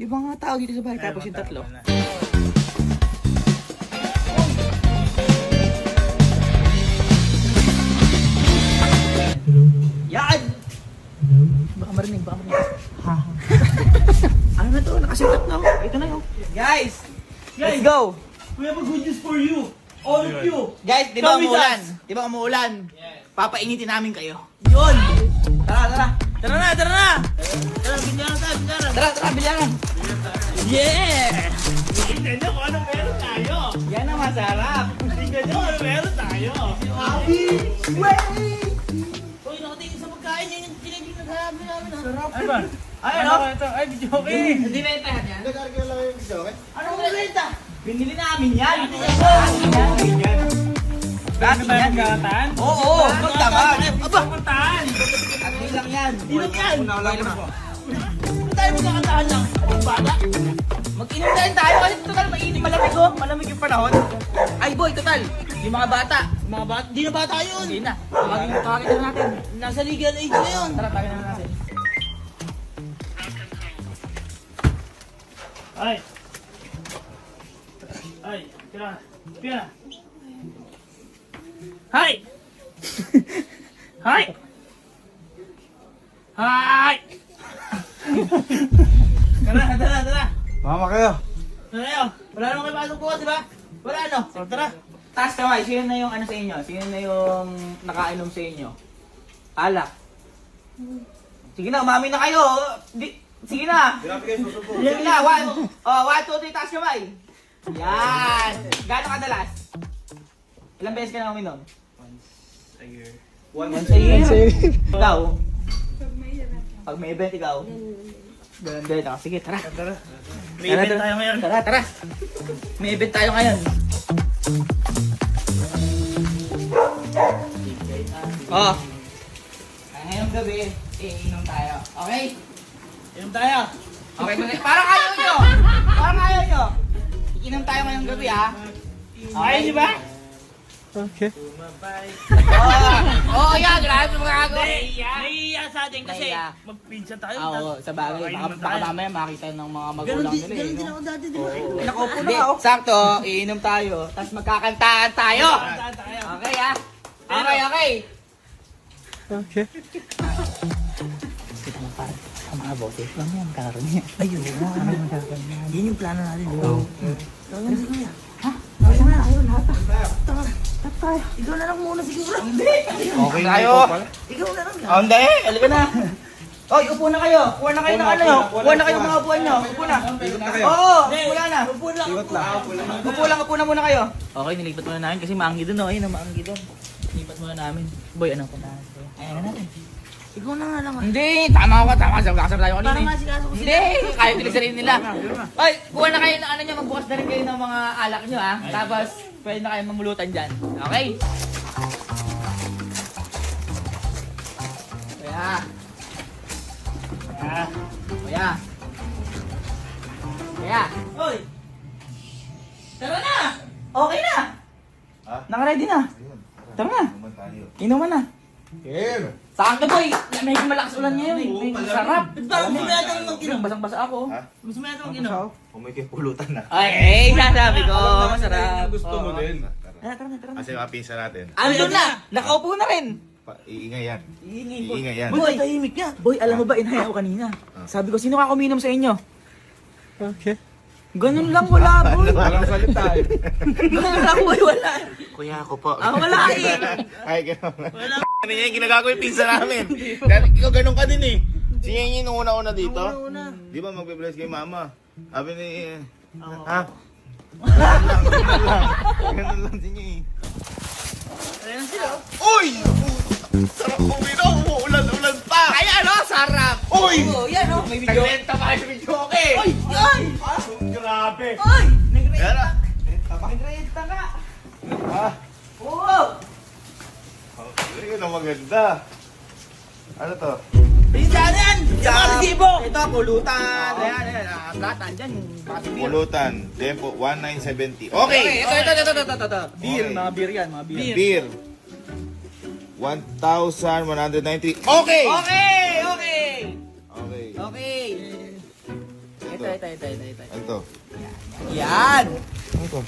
Yung mga tao dito sa bahay, tapos yung tatlo. Yan! Baka marinig. Ano na to? Nakasikat na. Ito na yun. Guys! Let's go! We have a good news for you. All of you. Guys, di ba Come with umuulan? us. Di ba umuulan? Yes. Papainitin namin kayo. Yun. Tara! Tara na. Tara, binyaran tayo. Tara, bilyaran! Yeah! Tingnan nyo kung anong meron tayo. Yan ang masarap! Tingnan nyo kung anong meron tayo. Abi! Wey! Uy, nakatingin sa pagkain niya yung tinigil na sabi namin. Sarap! Ay ba? Ano? Ito? Ay, video okay. Hindi bentahan yan? Nag-argue lang yung video, okay? Anong benta? Binili namin yan! Bakit tayo magkataan? Oo! Magdaman! Aba! Magkataan! Hindi lang yan! Inom yan! Hindi tayo magkakataan lang! Anong bata? Mag-inom na rin tayo kasi total mainit. Malamig oh! Malamig yung panahon. Ay boy, total! Yung mga bata! Mga bata, di na bata yun. Hindi na! Tawagin na natin! Nasa legal age na yun. Tara, tawagin na natin. Ay, kira. Hi! Hi! Hi! Tara. Mama kayo. Tara kayo. Wala naman kayo pasok bukas, di ba? Wala no? So, tara. Taas kamay, sino na yung ano sa inyo? Sino na yung nakainom sa inyo? Alak. Sige na, umami na kayo. Sige na. Sige na, 1, 2, 3, taas kamay. Yan. Gano'ng kadalas? Ilang beses ka na uminom? Once a year. Ikaw? Pag may event, ikaw? Ganun din ako. Sige, tara. May event tayo ngayon. Tara. May event tayo ngayon. Oh. Ngayong gabi, iinom tayo. Okay? Inom tayo. Okay, parang ayaw nyo! Iinom tayo ngayong gabi, ha? Ayaw niyo ba? Yan, grabe mga ako. Naiiya sa atin kasi Naiiya. magpinsan tayo. Oo, sa bagay. Baka mamaya makita ng mga Ganon magulang nila. din ako dati, di ba? Nakaupo na ako. Sakto, iinom tayo. Tapos magkakantaan tayo. Saan tayo? Okay, ha? Okay. Kita mo pa. Ang mga bote. Mamaya magkakaroon niya. Ayun. Yan yung plano natin. Oo. Ayun, lahat. Tayo. Ikaw na lang muna siguro. Hindi. Okay tayo. Ikaw na lang. Hindi. Halika na. Oy, upo na kayo. Kuha na kayo ng ano. Kuha na kayo ng mga upuan nyo. Upo na. Oo, upo na. Upo na muna kayo. Okay, nilipat muna namin kasi maanggi dun. Ayun, maanggi dun. Nilipat muna namin. Boy, anong punahan? Ayan na natin. Ikaw na nga lang. Hindi, tama ako. Kasama tayo kanina. Para masikaso ko Hindi, kaya tilisarin nila. Oy, kuha na kayo ng ano nyo. Magbukas na rin kayo ng mga alak nyo, ha. Tapos, pwede na kayo mamulutan dyan. Okay? Kaya. Oy! Tara na! Okay na! Ha? Naka-ready na. Tara na. Naman tayo. Inuman na. Game! Sakto boy! Medyo malakas ulan ngayon. Medyo sarap. Gusto mo yata mag-inom? Basang-basa ako. Ha? Gusto mo yata mag-inom? Kung may pulutan na. Ay, sasabi ko. Masarap. Gusto mo din. Tara na. Kasi mga pinsa natin. Andun na! Nakaupo na rin. Iingay yan. Iingay po. Iingay yan. Boy, tahimik ka. Boy, alam mo ba, inaya ko kanina. Sabi ko, sino ka uminom sa inyo? Okay. Ganun lang, wala boy. Walang salita eh. Ganun lang boy, wala. Kuya ako po. Wala eh. Ay, gano'n. Ano yung ginagawa yung pinsa namin? Dahil ikaw ganun ka din eh. Si Yenyi nung una-una dito. Di ba magbe-bless kay mama? Sabi ni... Ha? Ganun lang si Yenyi. Ayan sila. Uy! Sarap uminom! Ulan-ulan pa! Ay, ano? Sarap. Uy! Oh, yan oh. May video. Nagrenta pa kayo sa video, okay? Ay! Ay! Grabe! Ay! Nagrenta. Yan ah. Nagrenta ka. Ha? Oo. Hindi na maganda. Ano to? Pinsan yan! Yung mga resibo! Ito, pulutan. Ayan. Platan dyan. Bakit beer? Pulutan. Tempo 1970. Okay! Ito. Beer, Okay. mga beer yan. Mga beer. Beer. 1,190. Okay! Okay! Okay. Okay. Ito. Yan! Ano to?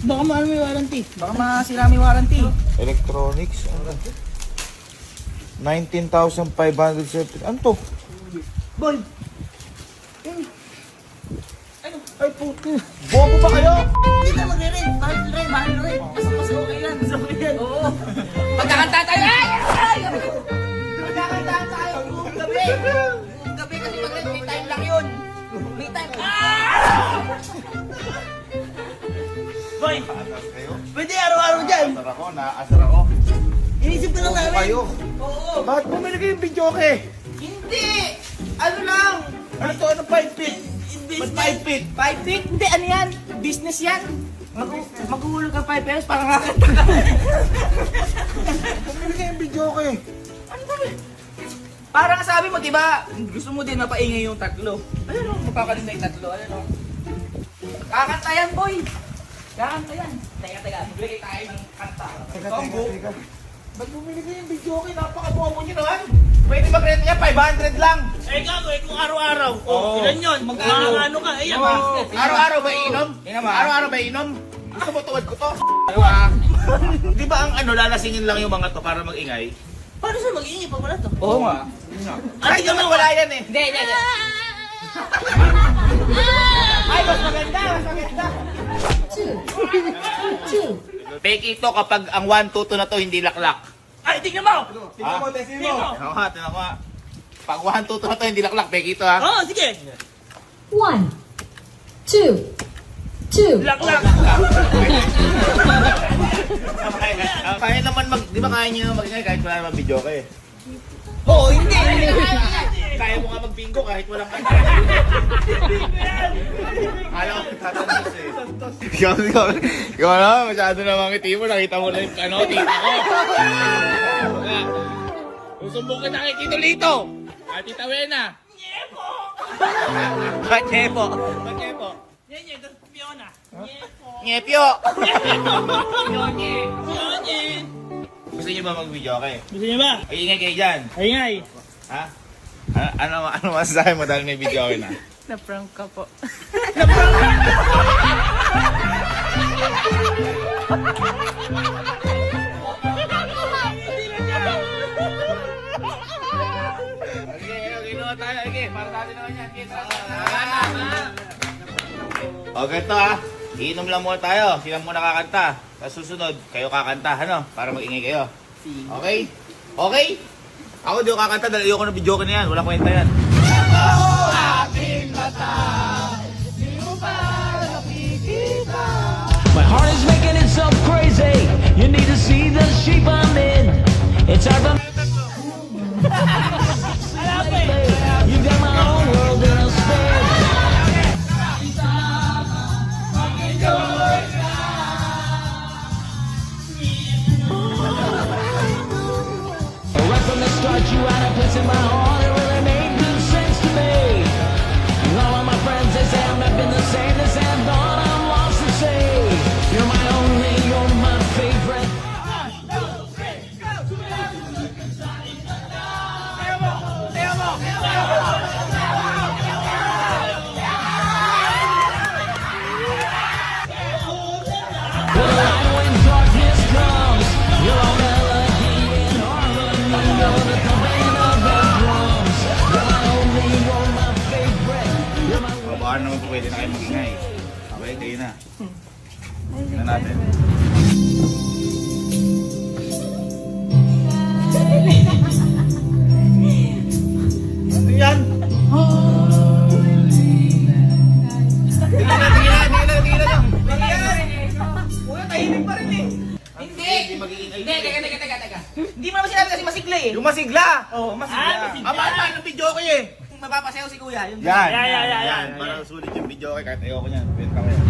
Baka maano may warranty. Baka masira may warranty. Electronics. Ano to? 19,570. Ano to? Boy! Ay, puto. Bobo ba kayo? Hindi ka magre-rent. Mahal na rin. Mas okay lang. Mas okay yan. Oo. Magkakanta tayo. Ay! Magkakanta tayo. Buong gabi. Buong gabi kasi mag-rent. May time lang yun. May time. Boy! Kayo? Pwede araw-araw dyan. Asar ako, naaasar ako. Inisip ko lang Bobo namin. kayo. Oo. Bakit bumili kayo yung video ke? Hindi! Ano lang? Ano to? Ano 5 feet? Ba't 5 feet? 5 feet? Hindi, ano yan? Business yan. Maghuhulog ka 5 pesos para kakanta ka. Bumili kayo yung video ke. Ano ba? Parang sabi mo, di ba? Gusto mo din mapaingay yung tatlo. Ayun o, magkakalinda yung tatlo. Ayun o. Kakanta yan, boy. Kakanta yan. Teka. Magbigay tayo ng kanta. Teka. Ba't bumili kayo yung video ke? Napaka-bobo nyo naman. Pwede mag-rent niya, 500 lang. Eh gago, kung araw-araw. Oo. Ilan yun? Magkano? Ano ka? Ayan, Oo. business. Araw-araw ba inom? Yan naman. Araw-araw ba inom? Gusto mo tuwad ko to? Diba? Di ba ang ano, lalasingin lang yung mga to para mag-ingay? Paano siya mag-iingi pag wala to? Oo nga. Kahit naman wala yan eh. Hindi. Ay, mas maganda. Fake ito kapag ang 1, 2, 2 na to hindi laklak. Ay, tingnan mo! Tingnan mo. Tingnan mo! Tinan ko nga. Pag 1, 2, 2 na to hindi laklak, fake ito ha. Oo, sige! 1, 2, 2. Lak-lak! Kaya naman di ba kaya nyo mag-ingay kahit wala naman video ka eh? Oo, hindi. Kaya mo nga mag-bingo kahit walang kanta. Alam ko, tatantos eh. Ikaw na, masyado na mga ngiti mo. Nakita mo na yung tita ko. Susumbong kita kay Tito Lito. At Tita Wena. Ba't Nepo? Ba't kayo po? Yan, Fiona. Ngepyo! Yan. Gusto niyo ba mag-video kayo? Gusto niyo ba? Ay, ingay kayo dyan. Ayngay. Ha? Ano masasabi mo dahil may video kayo na? Na-prank ka po. Okay, luha tayo. Okay, para natin naman yan. Okay, okay, ito ha. Iinom lang muna tayo. Sila muna kakanta. Sa susunod, kayo kakanta. Ano? Para mag-ingay kayo. Okay? Okay? Ako di ko kakanta dahil ayoko na video ko na yan. Walang kwenta yan. My heart is making itself crazy. You need to see the shape I'm in. It's hard for me. You got my own world in a spin. Right from the start, you had a place in my heart. It really made good sense to me. And all of my friends, they say I'm not been the same. They say I'm gone, I'm lost to say. You're my only, you're my favorite. When darkness comes, you're all melody and harmony. You're the command of the drums. You're my only, you're my favorite. You're my O, baka naman po pwede na kayo mag-ingay. Okay, kayo na. Tingnan natin. Ano yan? Tingnan na. Kuya, tahimik pa rin eh. Hindi. Hindi mag-iingay. Hindi, teka. Hindi mo naman sinabi kasi masigla eh. Yung masigla! Oo, masigla. Paano ng video ko eh? Mapapasayaw si kuya. Yung Yan. Yan. Para sulit yung video ko kahit ayoko niyan. Pwede ka kaya.